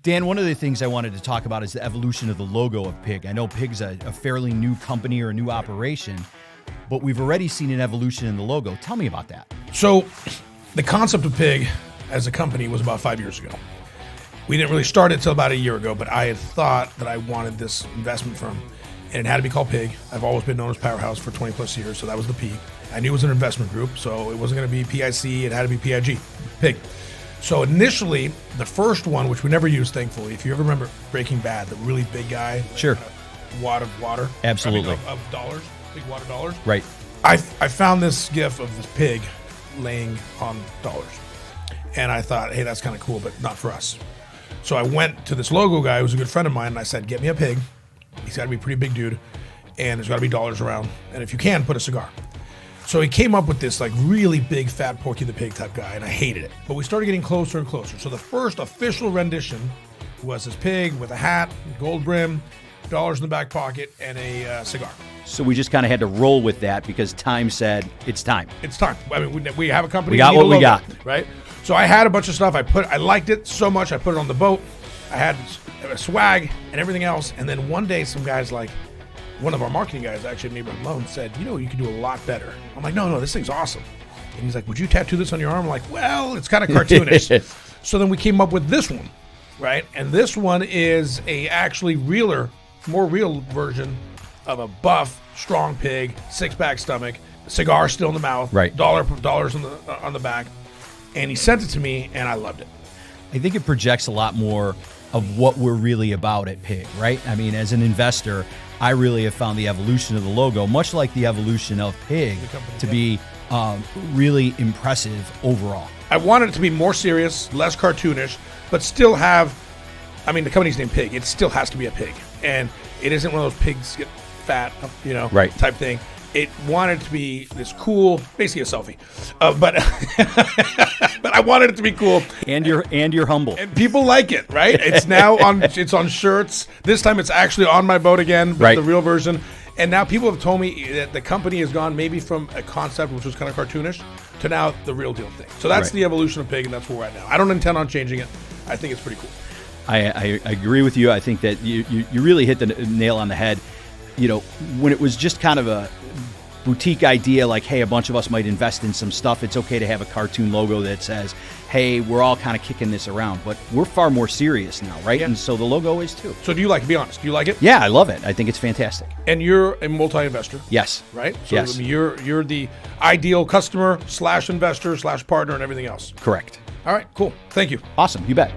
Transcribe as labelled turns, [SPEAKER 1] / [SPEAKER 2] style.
[SPEAKER 1] Dan, one of the things I wanted to talk about is the evolution of the logo of Pig. I know Pig's a fairly new company or a new operation, but we've already seen an evolution in the logo. Tell me about that.
[SPEAKER 2] So the concept of Pig as a company was about 5 years ago. We didn't really start it until about a year ago, but I had thought that I wanted this investment firm, and it had to be called Pig. I've always been known as Powerhouse for 20 plus years, so that was the P. I knew it was an investment group, so it wasn't going to be PIC, it had to be PIG, Pig. So initially, the first one, which we never used, thankfully, if you ever remember Breaking Bad, the really big guy,
[SPEAKER 1] Sure,
[SPEAKER 2] wad of water,
[SPEAKER 1] absolutely,
[SPEAKER 2] of dollars, big wad of dollars.
[SPEAKER 1] Right.
[SPEAKER 2] I found this gif of this pig laying on dollars, and I thought, hey, that's kind of cool, but not for us. So I went to this logo guy who was a good friend of mine, and I said, get me a pig. He's got to be a pretty big dude, and there's got to be dollars around, and if you can, put a cigar. So he came up with this like really big, fat Porky the Pig type guy, and I hated it. But we started getting closer and closer. So the first official rendition was this pig with a hat, gold brim, dollars in the back pocket, and a cigar.
[SPEAKER 1] So we just kind of had to roll with that because time said it's time.
[SPEAKER 2] It's time. I mean, we have a company.
[SPEAKER 1] We got what we got,
[SPEAKER 2] right? So I had a bunch of stuff. I liked it so much. I put it on the boat. I had a swag and everything else. And then one day, some guys like one of our marketing guys, actually Neighborhood Loan, said, you can do a lot better. I'm like, no, this thing's awesome. And he's like, would you tattoo this on your arm? I'm like, well, it's kind of cartoonish. So then we came up with this one, right? And this one is a actually more real version of a buff, strong pig, six-pack stomach, cigar still in the mouth,
[SPEAKER 1] right?
[SPEAKER 2] Dollars on the back. And he sent it to me, and I loved it.
[SPEAKER 1] I think it projects a lot more of what we're really about at Pig, right? I mean, as an investor, I really have found the evolution of the logo, much like the evolution of Pig, to be really impressive overall.
[SPEAKER 2] I wanted it to be more serious, less cartoonish, but still have, I mean, the company's named Pig. It still has to be a pig. And it isn't one of those pigs get fat,
[SPEAKER 1] right,
[SPEAKER 2] type thing. It wanted to be this cool, basically a selfie, but but I wanted it to be cool.
[SPEAKER 1] And you're humble.
[SPEAKER 2] And people like it, right? It's now it's on shirts. This time it's actually on my boat again,
[SPEAKER 1] right,
[SPEAKER 2] the real version. And now people have told me that the company has gone maybe from a concept which was kind of cartoonish to now the real deal thing. So that's the evolution of Pig, and that's where we're at now. I don't intend on changing it. I think it's pretty cool.
[SPEAKER 1] I agree with you. I think that you really hit the nail on the head. When it was just kind of a boutique idea, like, hey, a bunch of us might invest in some stuff, it's okay to have a cartoon logo that says, hey, we're all kind of kicking this around, but we're far more serious now, right? Yeah. And so the logo is too.
[SPEAKER 2] So do you like it? Be honest. Do you like it?
[SPEAKER 1] Yeah, I love it. I think it's fantastic.
[SPEAKER 2] And you're a multi-investor.
[SPEAKER 1] Yes.
[SPEAKER 2] Right? So
[SPEAKER 1] yes.
[SPEAKER 2] I mean, you're the ideal customer / investor / partner and everything else.
[SPEAKER 1] Correct.
[SPEAKER 2] All right, cool. Thank you.
[SPEAKER 1] Awesome. You bet.